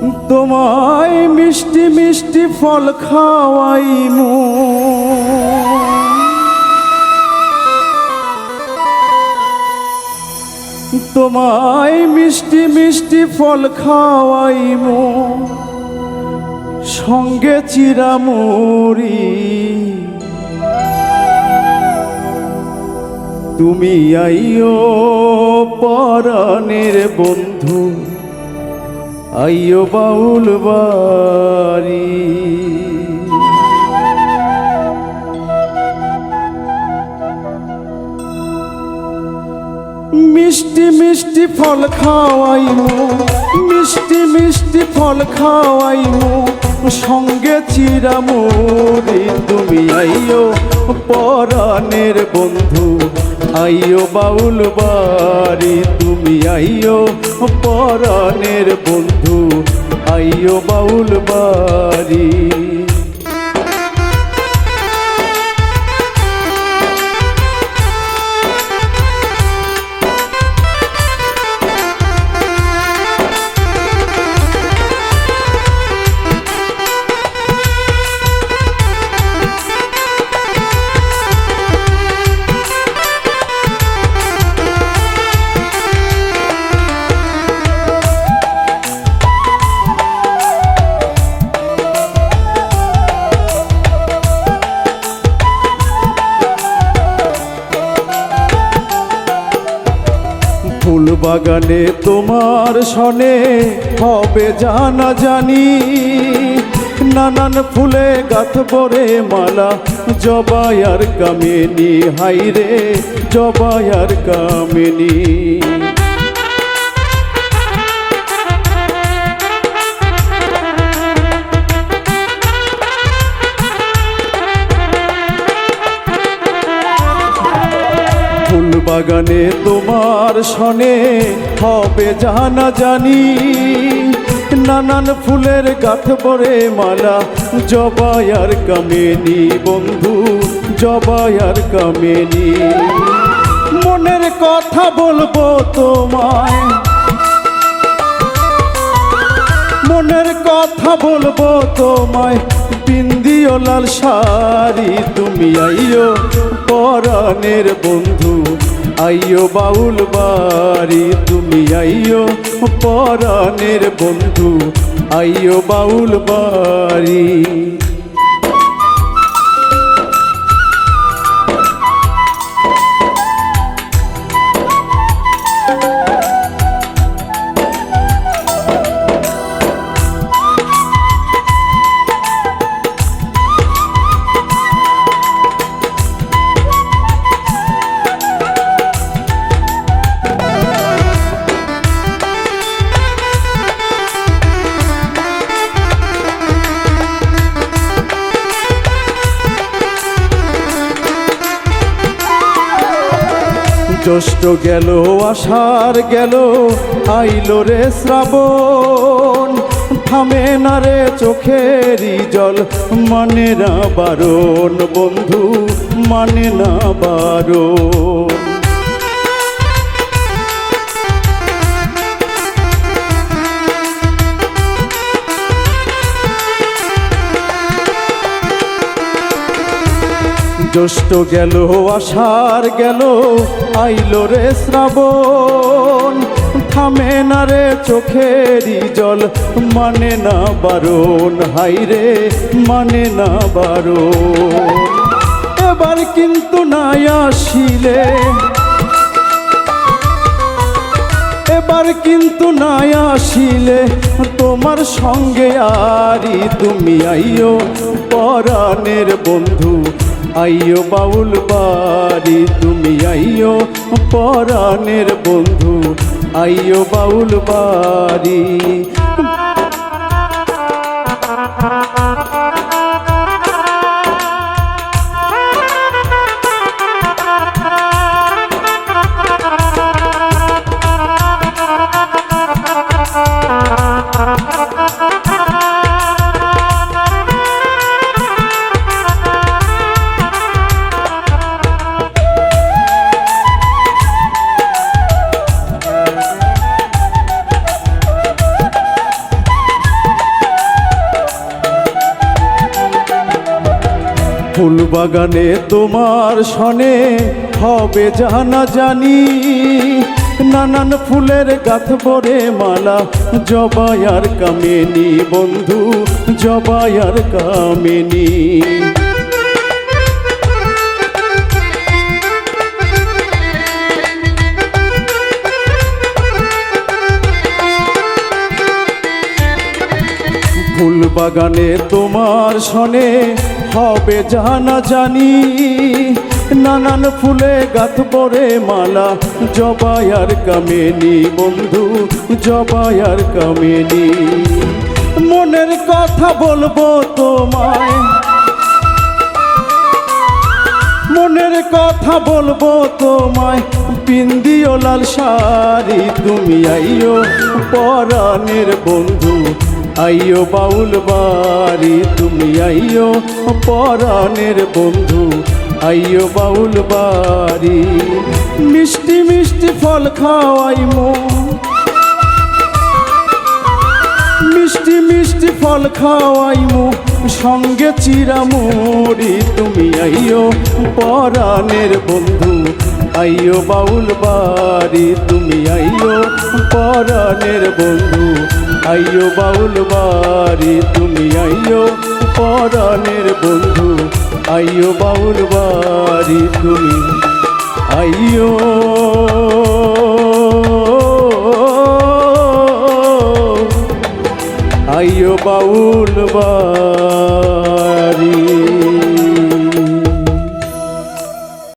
তোমায় মিষ্টি মিষ্টি ফল খাওয়াইমু, তোমায় মিষ্টি মিষ্টি ফল খাওয়াইমু, সঙ্গে চিরামুড়ি। তুমি আইও পরাণের বন্ধু, আইও বাউল বাড়ি। মিষ্টি মিষ্টি ফল খাওয়াইমু, মিষ্টি মিষ্টি ফল খাওয়াইমু, সঙ্গে চিরামুড়ি। তুমি আইও পরাণের বন্ধু, আইও বাউল বাড়ি। তুমি আইও পরাণের বন্ধু, আইও বাউল বাড়ি। ফুল বাগানে তোমার সনে হবে জানা জানি, নানান ফুলে গাঁথবরে মালা, জবাই আর কামিনী। হাইরে জবাই আর কামিনী। ফুল বাগানে তোমার সনে হবে জানা জানি, নানান ফুলের গাঁথবরে মালা, জবাই আর কামিনী। বন্ধু জবাই আর কামিনী। মনের কথা বলবো তোমায়, মনের কথা বলবো তোমায়, বিন্দিও লাল শাড়ি। তুমি আইও পরাণের বন্ধু, আইও বাউল বাড়ি। তুমি আইও পরাণের বন্ধু, আইও বাউল বাড়ি। জ্যৈষ্ঠ গেল আষাঢ় গেল, আইলো রে শ্রাবণ। থামে না রে চোখেরই জল, মানে না বারণ। বন্ধু মানে না বারণ। জ্যৈষ্ঠ গেল আষাঢ় গেল, আইলো রে শ্রাবণ। থামে না রে চোখেরই জল, মানে না বারণ। হাইরে মানে না বারণ। এবার কিন্তু নাই আসিলে, এবার কিন্তু নাই আসিলে, তোমার সঙ্গে আরি। তুমি আইও পরাণের বন্ধু, আইও বাউল বাড়ি। তুমি আইও পরাণের বন্ধু, আইও বাউল বাড়ি। ফুল বাগানে তোমার সনে হবে জানা জানি, নানান ফুলের গাঁথ ভরে মালা, জবা আর কামিনী বন্ধু, জবা আর কামিনী। ফুল বাগানে তোমার সনে হবে জানা জানি, নানান ফুলে গাঁথ ভরে মালা, জবা আর কামিনী বন্ধু, জবা আর কামিনী। মনের কথা বলবো তোমায়, মনের কথা বলবো তোমায়, পিন্দিও লাল শাড়ি, তুমি আইও পরাণের বন্ধু, আইও বাউল বাড়ি, তুমি আইও পরাণের বন্ধু, আইও বাউল বাড়ি। মিষ্টি মিষ্টি ফল খাওয়াইমো, মিষ্টি মিষ্টি ফল খাওয়াইমো, সঙ্গে চিরামুড়ি, তুমি আইও পরাণের বন্ধু, আইও বাউল বাড়ি, তুমি আইও পরাণের বন্ধু, আইও বাউল বাড়ি, তুমি আইও পরাণের বন্ধু, আইও বাউল বাড়ি, তুমি আইও। আইও বাউল বাড়ি।